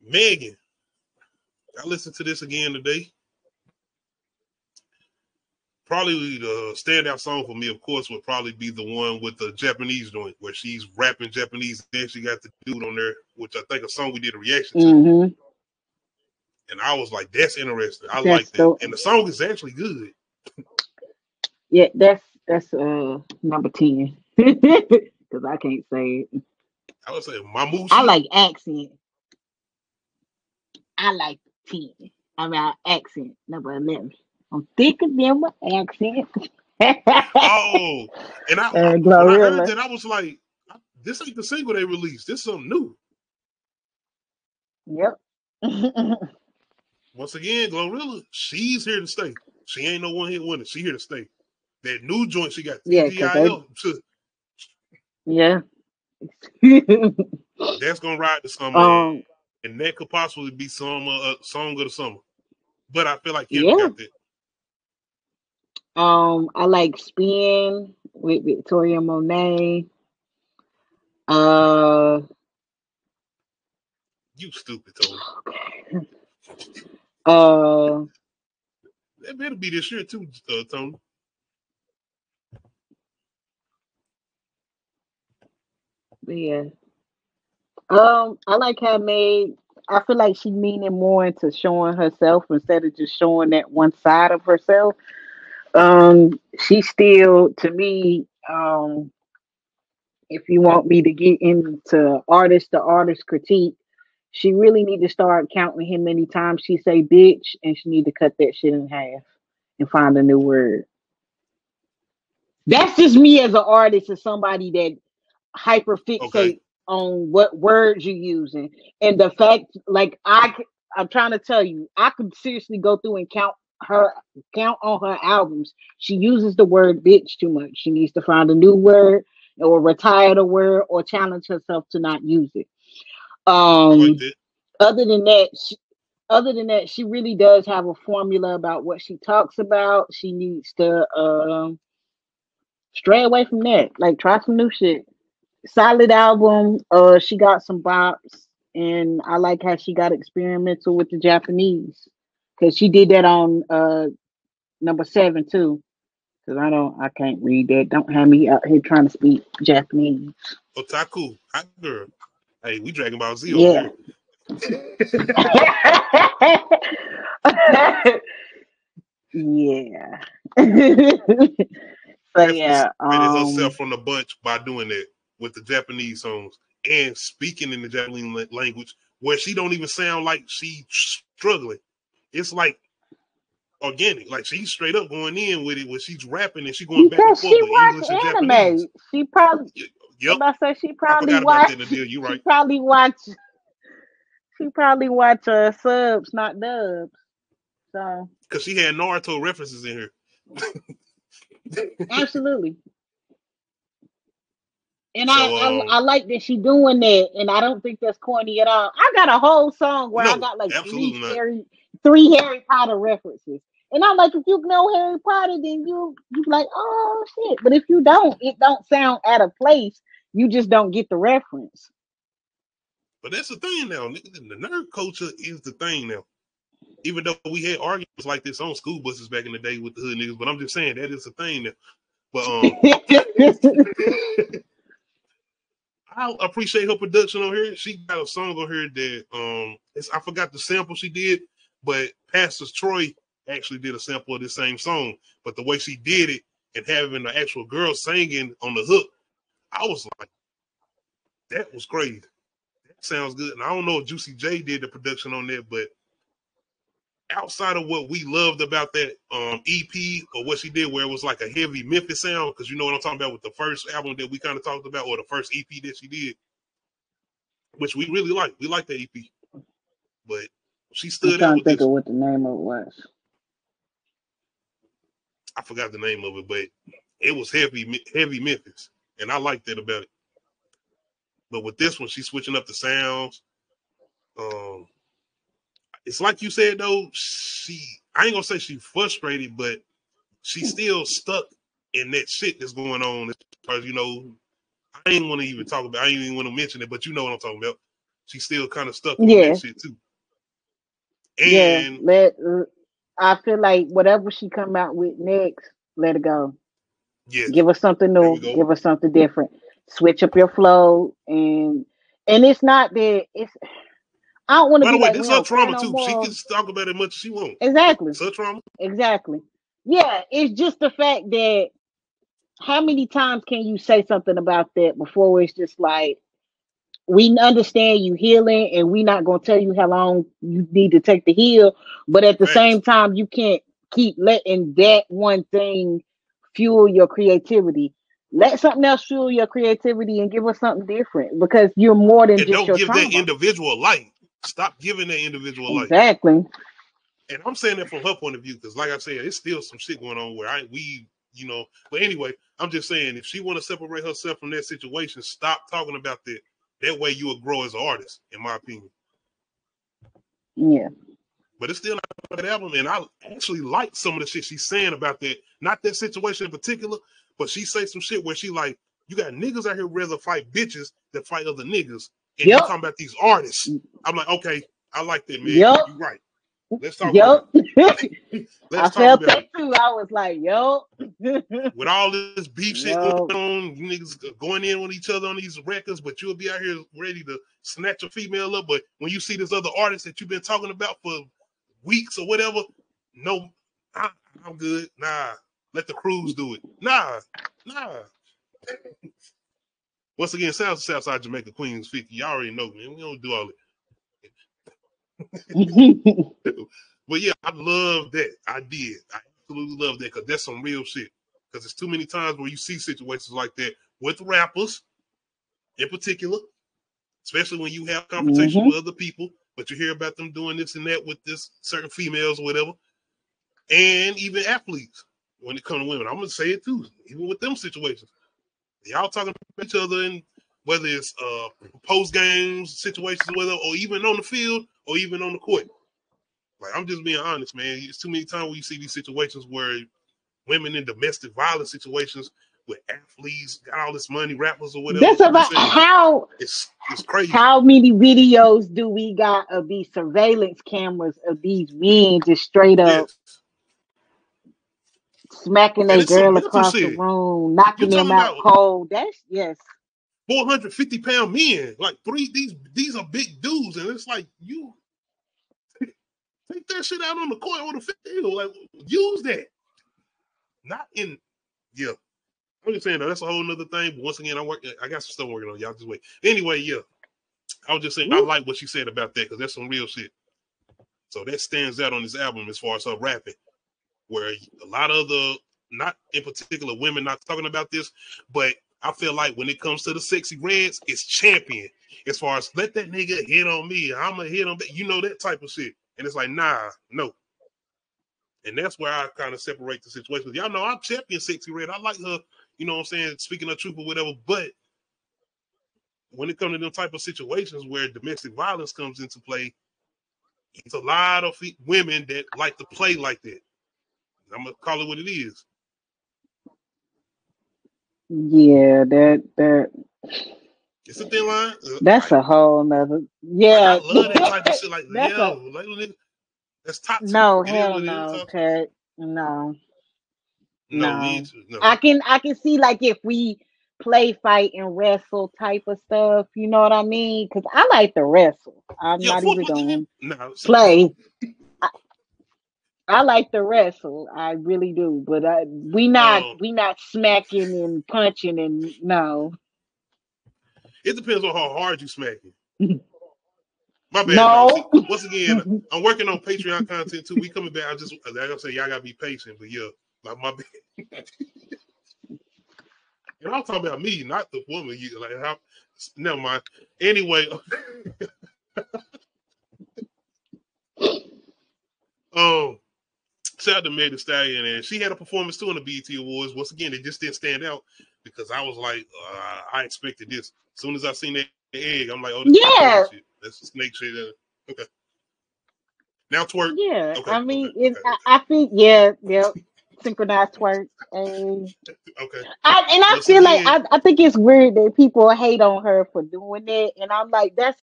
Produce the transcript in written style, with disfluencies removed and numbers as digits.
Megan. I listened to this again today. Probably the standout song for me, of course, would probably be the one with the Japanese joint where she's rapping Japanese. Then she got the dude on there, which I think a song we did a reaction to. Mm-hmm. And I was like, that's interesting. I That's like that. so. And the song is actually good. Yeah, that's number 10 because I can't say it. I would say I Mamushi. like accent. I like 10. I mean, accent number 11. I'm thicker than my accent. Oh, and when I heard Glorilla. that, I was like, this ain't the single they released. This is something new. Yep. Once again, Glorilla, she's here to stay. She ain't no one hit wonder. She here to stay. That new joint she got, Yeah, because they. TGIL, Yeah. that's gonna ride the summer, um. and that could possibly be some song of the summer. But I feel like Kendrick Yeah. got that. I like Spin with Victoria Monet. Uh. You stupid, Tony. Uh. That better be this year too, Tony. Yeah. I like how made. I feel like she leaning more into showing herself instead of just showing that one side of herself. She still, to me, if you want me to get into artist to artist critique, she really need to start counting how many times she say bitch, and she need to cut that shit in half and find a new word. That's just me as an artist, as somebody that hyper Okay. fixate on what words you're using, and the fact, like I'm trying to tell you, I could seriously go through and her count on her albums. She uses the word bitch too much. She needs to find a new word or retire the word or challenge herself to not use it. I like Um, that. other than that, she really does have a formula about what she talks about. She needs to stray away from that. Like, try some new shit. Solid album. She got some bops, and I like how she got experimental with the Japanese because she did that on number 7 too. Because I can't read that. Don't have me out here trying to speak Japanese. Otaku, hot girl. Hey, we Dragon Ball Z over Yeah. here. Yeah. So Definitely yeah. separated herself from the bunch by doing that with the Japanese songs and speaking in the Japanese language, where she don't even sound like she struggling. It's like organic, like she's straight up going in with it, where she's rapping and she going back and Because forth she with English and watch Japanese. anime. She probably Yep, I'm about to say she I probably forgot about watch that, Nadir. You she right? probably watch she probably watch subs, not dubs. So Because she had Naruto references in here. absolutely. And So I like that she doing that, and I don't think that's corny at all. I got a whole song where I no, got like absolutely not. three Harry Potter references. And I'm like, if you know Harry Potter, then you like, oh shit. But if you don't, it don't sound out of place. You just don't get the reference. But that's the thing now. The nerd culture is the thing now. Even though we had arguments like this on school buses back in the day with the hood niggas, but I'm just saying that is a thing now. But I appreciate her production on here. She got a song on here that I forgot the sample she did, but Pastor Troy actually did a sample of this same song. But the way she did it and having the actual girl singing on the hook, I was like, that was crazy. That sounds good. And I don't know if Juicy J did the production on that, but outside of what we loved about that EP or what she did, where it was like a heavy Memphis sound, because you know what I'm talking about with the first album that we kind of talked about, or the first EP that she did, which we really like. We like the EP, but she I'm stood out trying to with think this of one. what the name of it was. I forgot the name of it, but it was heavy Memphis, and I liked that about it. But with this one, she's switching up the sounds. Um, it's like you said though. I ain't gonna say she's frustrated, but she's still stuck in that shit that's going on. As far as you know, I ain't want to even talk about. I ain't even want to mention it, but you know what I'm talking about. she's still kind of stuck on that shit too. And I feel like whatever she come out with next, let it go. Yes. Give us something new. Give us something different. Switch up your flow, and it's not that it's. I don't want to be like, this is her trauma too. She can talk about it as much as she wants. Exactly. It's her trauma. Exactly. Yeah, it's just the fact that how many times can you say something about that before it's just like, we understand you healing and we're not going to tell you how long you need to take to heal, but at the same time, you can't keep letting that one thing fuel your creativity. Let something else fuel your creativity and give us something different, because you're more than just your trauma. Don't give that individual light. Stop giving that individual light. Exactly. And I'm saying that from her point of view, because like I said, it's still some shit going on where but anyway, I'm just saying, if she want to separate herself from that situation, stop talking about that. That way you will grow as an artist, in my opinion. Yeah. But it's still not that album, and I actually like some of the shit she's saying about that. Not that situation in particular, but she say some shit where she like, you got niggas out here rather fight bitches than fight other niggas. And you talking about these artists. I'm like, okay, I like that, man. You're right. Let's talk about it. I felt that too. I was like, with all this beef shit going on, you niggas going in on each other on these records, but you'll be out here ready to snatch a female up. But when you see this other artist that you've been talking about for weeks or whatever, no, I'm good. Nah, let the crews do it. Nah. Once again, Southside Jamaica, Queens 50. Y'all already know, man. We don't do all that. But yeah, I love that. I did. I absolutely love that, because that's some real shit. Because there's too many times where you see situations like that with rappers in particular, especially when you have conversations with other people, but you hear about them doing this and that with this certain females or whatever, and even athletes when it comes to women. I'm going to say it too, even with them situations. Y'all talking to each other, and whether it's post games situations, or even on the field or even on the court. Like, I'm just being honest, man. It's too many times where you see these situations where women in domestic violence situations with athletes got all this money, rappers or whatever. That's about how it's crazy. How many videos do we got of these surveillance cameras of these men just straight up smacking their girl across the room, knocking them out cold? That's 450-pound men, like these are big dudes, and it's like, you take that shit out on the court or the field, like, use that. Not in, I'm just saying, though, that's a whole nother thing. But once again, I got some stuff working on. Y'all just wait. Anyway, I was just saying, I like what she said about that, because that's some real shit. So that stands out on this album as far as her rapping, where a lot of the, not in particular women, not talking about this, but I feel like when it comes to the Sexy Reds, it's champion as far as, let that nigga hit on me, I'm gonna hit on that, that type of shit. And it's like, nah, no. And that's where I kind of separate the situation. Y'all know I'm champion Sexy Red. I like her, you know what I'm saying, speaking her truth or whatever. But when it comes to them type of situations where domestic violence comes into play, it's a lot of women that like to play like that. I'm going to call it what it is. Yeah, that. It's a thin line. That's a whole nother. Yeah. I love that type of shit. Like, that's toxic. No, hell no, Ted. No. I can see, like, if we play, fight, and wrestle type of stuff, you know what I mean? Because I like to wrestle. I'm not even going to play. I like to wrestle. I really do. But we not smacking and punching, and no. It depends on how hard you smacking. My bad. No. Once again, I'm working on Patreon content too. We coming back. Like I say, y'all gotta be patient. But my bad. And I'm talking about me, not the woman. Never mind. Anyway, shout out to Meg Thee Stallion, and she had a performance too in the BET Awards. Once again, it just didn't stand out because I was like, I expected this. As soon as I seen that egg, I'm like, oh, this is shit. That's a snake shit. Okay. Now twerk. Yeah, okay, I mean, okay. I think, synchronized twerk. Okay. I feel like I think it's weird that people hate on her for doing that, and I'm like, that's